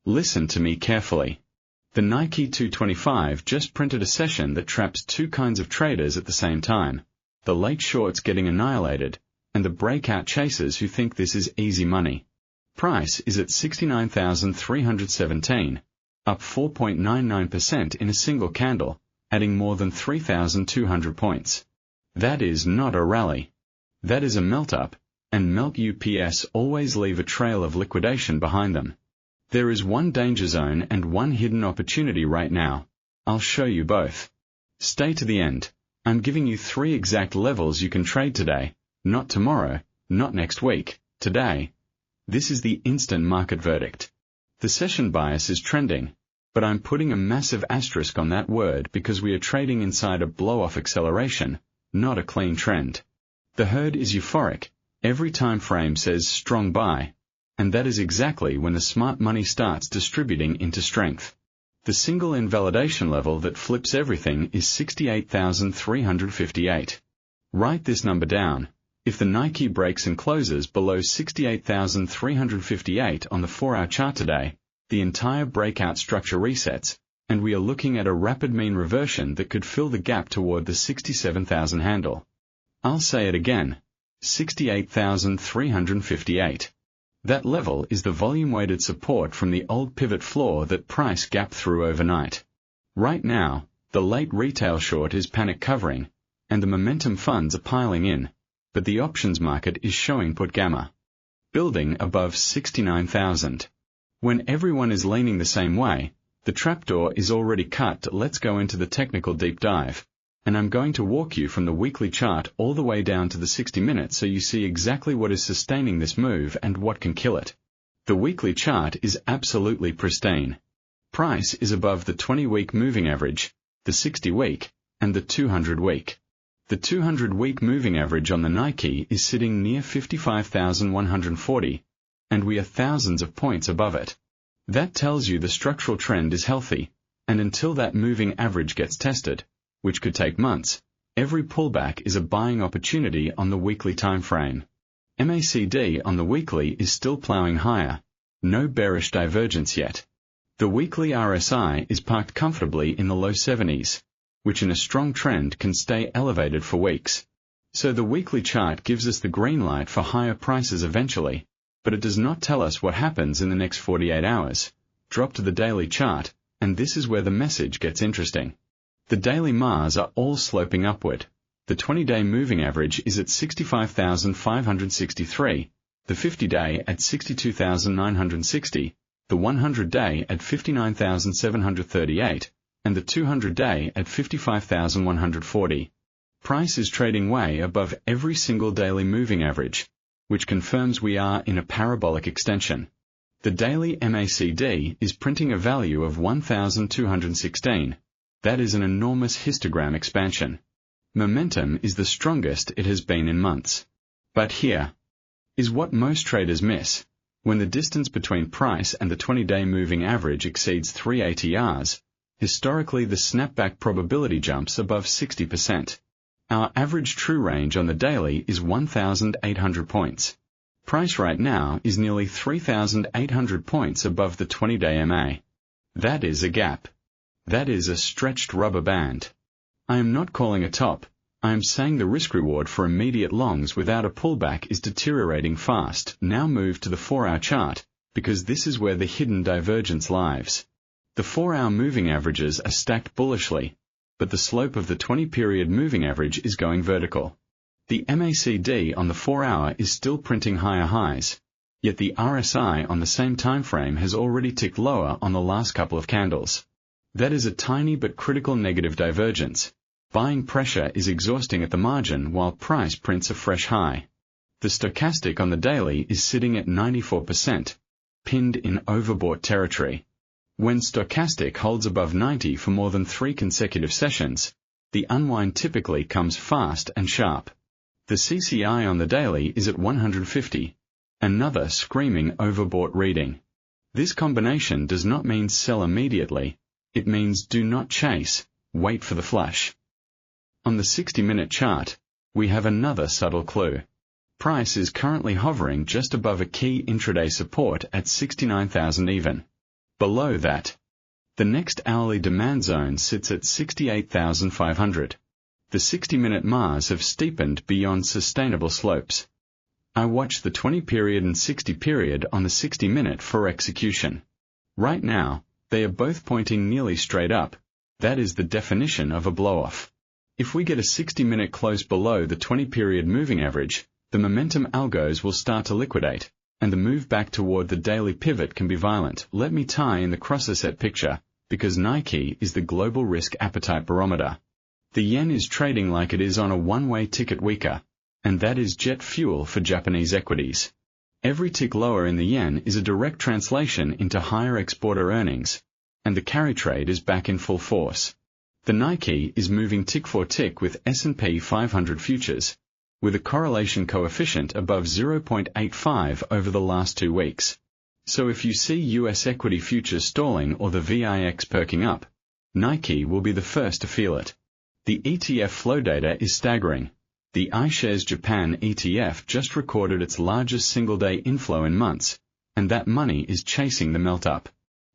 Listen to me carefully. The Nikkei 225 just printed a session that traps two kinds of traders at the same time, the late shorts getting annihilated, and the breakout chasers who think this is easy money. Price is at 69,317, up 4.99% in a single candle, adding more than 3,200 points. That is not a rally. That is a melt-up, and melt UPS always leave a trail of liquidation behind them. There is one danger zone and one hidden opportunity right now. I'll show you both. Stay to the end. I'm giving you 3 exact levels you can trade today, not tomorrow, not next week, today. This is the instant market verdict. The session bias is trending, but I'm putting a massive asterisk on that word because we are trading inside a blow-off acceleration, not a clean trend. The herd is euphoric. Every time frame says strong buy, and that is exactly when the smart money starts distributing into strength. The single invalidation level that flips everything is 68,358. Write this number down. If the Nikkei breaks and closes below 68,358 on the 4-hour chart today, the entire breakout structure resets, and we are looking at a rapid mean reversion that could fill the gap toward the 67,000 handle. I'll say it again, 68,358. That level is the volume-weighted support from the old pivot floor that price gapped through overnight. Right now, the late retail short is panic covering, and the momentum funds are piling in, but the options market is showing put gamma. Building above 69,000. When everyone is leaning the same way, the trapdoor is already cut. Let's go into the technical deep dive. And I'm going to walk you from the weekly chart all the way down to the 60 minutes so you see exactly what is sustaining this move and what can kill it. The weekly chart is absolutely pristine. Price is above the 20-week moving average, the 60-week, and the 200-week. The 200-week moving average on the Nikkei is sitting near 55,140, and we are thousands of points above it. That tells you the structural trend is healthy, and until that moving average gets tested, which could take months, every pullback is a buying opportunity on the weekly time frame. MACD on the weekly is still plowing higher. No bearish divergence yet. The weekly RSI is parked comfortably in the low 70s, which in a strong trend can stay elevated for weeks. So the weekly chart gives us the green light for higher prices eventually, but it does not tell us what happens in the next 48 hours. Drop to the daily chart, and this is where the message gets interesting. The daily MAs are all sloping upward. The 20-day moving average is at 65,563, the 50-day at 62,960, the 100-day at 59,738, and the 200-day at 55,140. Price is trading way above every single daily moving average, which confirms we are in a parabolic extension. The daily MACD is printing a value of 1,216. That is an enormous histogram expansion. Momentum is the strongest it has been in months. But here is what most traders miss. When the distance between price and the 20-day moving average exceeds 3 ATRs, historically the snapback probability jumps above 60%. Our average true range on the daily is 1,800 points. Price right now is nearly 3,800 points above the 20-day MA. That is a gap. That is a stretched rubber band. I am not calling a top. I am saying the risk-reward for immediate longs without a pullback is deteriorating fast. Now move to the 4-hour chart, because this is where the hidden divergence lies. The 4-hour moving averages are stacked bullishly, but the slope of the 20-period moving average is going vertical. The MACD on the 4-hour is still printing higher highs, yet the RSI on the same time frame has already ticked lower on the last couple of candles. That is a tiny but critical negative divergence. Buying pressure is exhausting at the margin while price prints a fresh high. The stochastic on the daily is sitting at 94%, pinned in overbought territory. When stochastic holds above 90 for more than 3 consecutive sessions, the unwind typically comes fast and sharp. The CCI on the daily is at 150, another screaming overbought reading. This combination does not mean sell immediately. It means do not chase, wait for the flush. On the 60-minute chart, we have another subtle clue. Price is currently hovering just above a key intraday support at 69,000 even. Below that, the next hourly demand zone sits at 68,500. The 60-minute MAs have steepened beyond sustainable slopes. I watch the 20 period and 60 period on the 60-minute for execution. Right now, they are both pointing nearly straight up. That is the definition of a blow-off. If we get a 60-minute close below the 20 period moving average, the momentum algos will start to liquidate, and the move back toward the daily pivot can be violent. Let me tie in the crosser-set picture, because Nikkei is the global risk appetite barometer. The yen is trading like it is on a one-way ticket weaker, and that is jet fuel for Japanese equities. Every tick lower in the yen is a direct translation into higher exporter earnings, and the carry trade is back in full force. The Nikkei is moving tick for tick with S&P 500 futures, with a correlation coefficient above 0.85 over the last 2 weeks. So if you see US equity futures stalling or the VIX perking up, Nikkei will be the first to feel it. The ETF flow data is staggering. The iShares Japan ETF just recorded its largest single-day inflow in months, and that money is chasing the melt-up.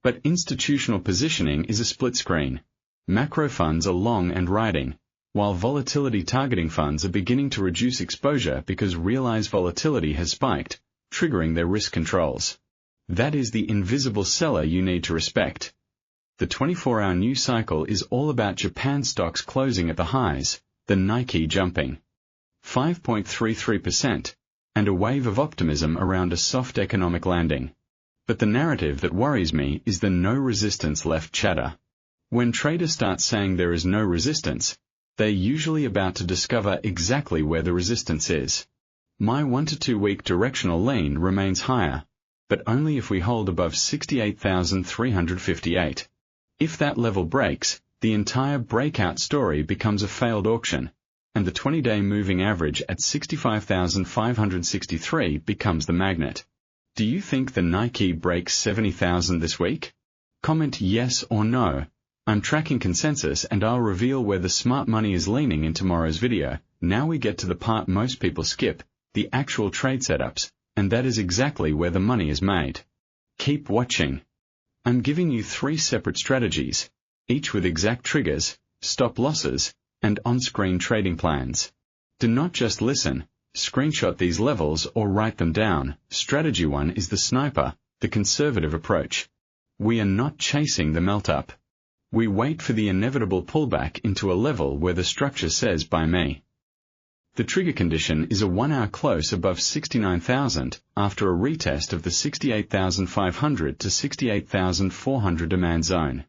But institutional positioning is a split screen. Macro funds are long and riding, while volatility targeting funds are beginning to reduce exposure because realized volatility has spiked, triggering their risk controls. That is the invisible seller you need to respect. The 24-hour news cycle is all about Japan stocks closing at the highs, the Nikkei jumping 5.33%, and a wave of optimism around a soft economic landing. But the narrative that worries me is the no resistance left chatter. When traders start saying there is no resistance, they're usually about to discover exactly where the resistance is. My 1 to 2 week directional lean remains higher, but only if we hold above 68,358. If that level breaks, the entire breakout story becomes a failed auction, and the 20-day moving average at 65,563 becomes the magnet. Do you think the Nikkei breaks 70,000 this week? Comment yes or no. I'm tracking consensus and I'll reveal where the smart money is leaning in tomorrow's video. Now we get to the part most people skip, the actual trade setups, and that is exactly where the money is made. Keep watching. I'm giving you 3 separate strategies, each with exact triggers, stop losses, and on-screen trading plans. Do not just listen, screenshot these levels or write them down. Strategy 1 is the sniper, the conservative approach. We are not chasing the melt-up. We wait for the inevitable pullback into a level where the structure says buy me. The trigger condition is a 1-hour close above 69,000 after a retest of the 68,500 to 68,400 demand zone.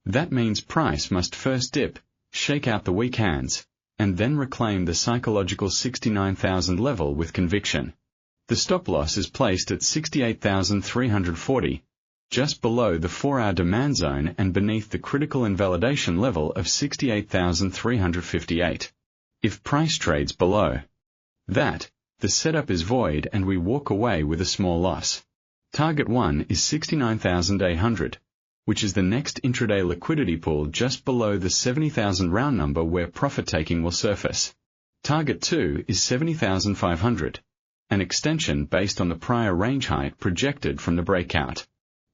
That means price must first dip, shake out the weak hands, and then reclaim the psychological 69,000 level with conviction. The stop loss is placed at 68,340, just below the 4-hour demand zone and beneath the critical invalidation level of 68,358. If price trades below that, the setup is void and we walk away with a small loss. Target 1 is 69,800, which is the next intraday liquidity pool just below the 70,000 round number where profit taking will surface. Target 2 is 70,500, an extension based on the prior range height projected from the breakout.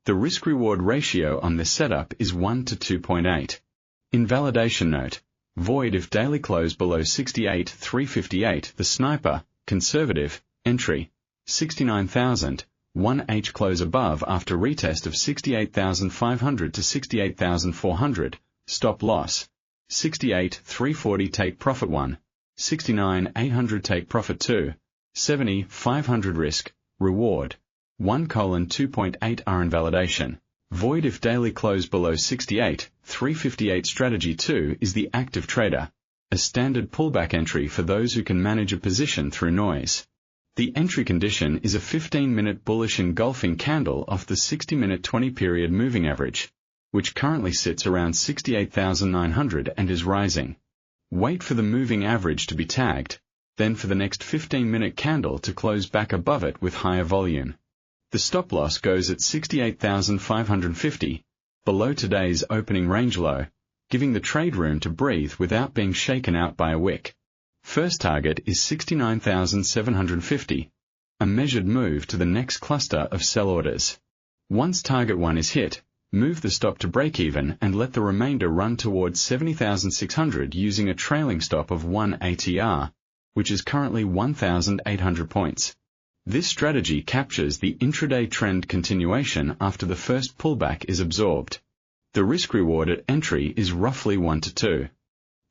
The risk-reward ratio on this setup is 1 to 2.8. Invalidation note: void if daily close below 68,358. The sniper, conservative, entry, 69,000, 1H close above after retest of 68,500 to 68,400, stop loss, 68,340 take profit 1, 69,800 take profit 2, 70,500 risk, reward, 1:2.8 R invalidation. Void if daily close below 68,358. Strategy 2 is the active trader, a standard pullback entry for those who can manage a position through noise. The entry condition is a 15-minute bullish engulfing candle off the 60-minute 20-period moving average, which currently sits around 68,900 and is rising. Wait for the moving average to be tagged, then for the next 15-minute candle to close back above it with higher volume. The stop loss goes at 68,550, below today's opening range low, giving the trade room to breathe without being shaken out by a wick. First target is 69,750, a measured move to the next cluster of sell orders. Once target 1 is hit, Move the stop to break even and let the remainder run towards 70,600 using a trailing stop of 1 ATR, which is currently 1,800 points. This strategy captures the intraday trend continuation after the first pullback is absorbed. The risk-reward at entry is roughly 1 to 2.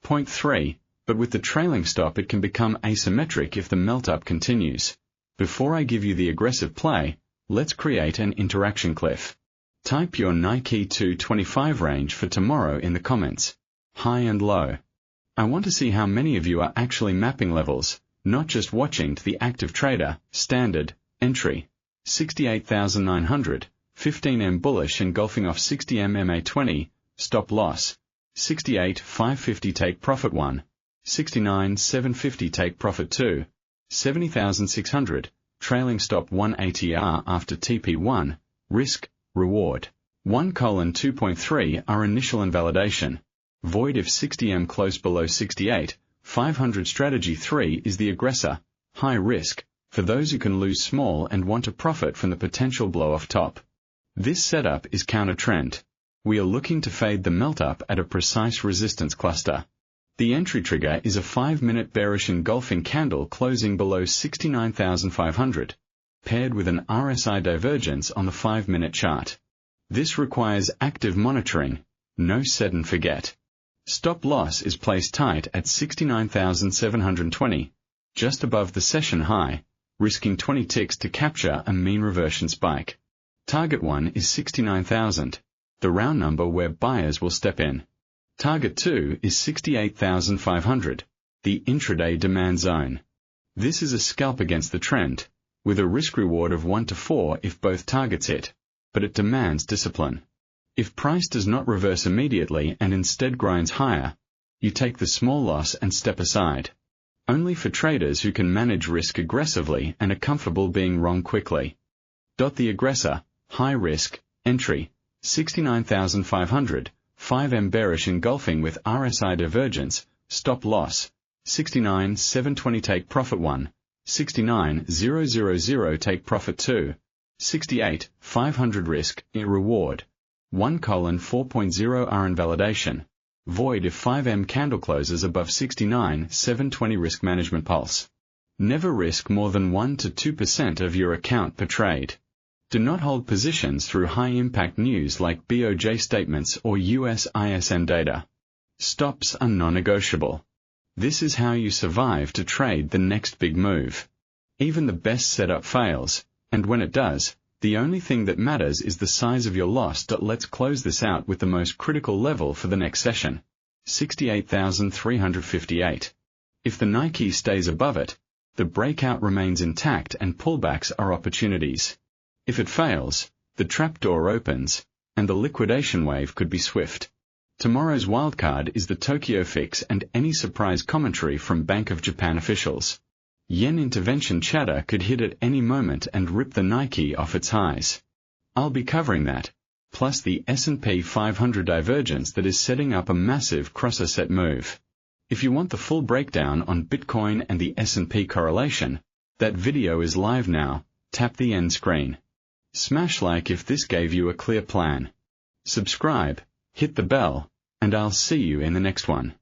Point 3, but with the trailing stop it can become asymmetric if the melt-up continues. Before I give you the aggressive play, let's create an interaction cliff. Type your Nikkei 225 range for tomorrow in the comments, high and low. I want to see how many of you are actually mapping levels, not just watching to the active trader, standard, entry, 68,900, 15M bullish engulfing off 60M MA20, stop loss, 68,550 take profit 1, 69,750 take profit 2, 70,600, trailing stop 1 ATR after TP1, risk, reward. 1:2.3 are initial invalidation. Void if 60M close below 68, 500 strategy 3 is the aggressor, high risk, for those who can lose small and want to profit from the potential blow-off top. This setup is counter-trend. We are looking to fade the melt-up at a precise resistance cluster. The entry trigger is a 5-minute bearish engulfing candle closing below 69,500, paired with an RSI divergence on the 5-minute chart. This requires active monitoring, no set and forget. Stop loss is placed tight at 69,720, just above the session high, risking 20 ticks to capture a mean reversion spike. Target 1 is 69,000, the round number where buyers will step in. Target 2 is 68,500, the intraday demand zone. This is a scalp against the trend, with a risk-reward of 1 to 4 if both targets hit, but it demands discipline. If price does not reverse immediately and instead grinds higher, you take the small loss and step aside. Only for traders who can manage risk aggressively and are comfortable being wrong quickly. The aggressor, high risk, entry, 69,500, 5M bearish engulfing with RSI divergence, stop loss, 69,720 take profit 1, 69,000 take profit 2, 68,500 risk, reward. 1:4.0 are invalidation. Void if 5M candle closes above 69,720 risk management pulse. Never risk more than 1 to 2% of your account per trade. Do not hold positions through high-impact news like BOJ statements or US ISM data. Stops are non-negotiable. This is how you survive to trade the next big move. Even the best setup fails, and when it does, the only thing that matters is the size of your loss. Let's close this out with the most critical level for the next session, 68,358. If the Nikkei stays above it, the breakout remains intact and pullbacks are opportunities. If it fails, the trapdoor opens, and the liquidation wave could be swift. Tomorrow's wildcard is the Tokyo fix and any surprise commentary from Bank of Japan officials. Yen intervention chatter could hit at any moment and rip the Nikkei off its highs. I'll be covering that, plus the S&P 500 divergence that is setting up a massive cross-asset move. If you want the full breakdown on Bitcoin and the S&P correlation, that video is live now. Tap the end screen. Smash like if this gave you a clear plan. Subscribe, hit the bell, and I'll see you in the next one.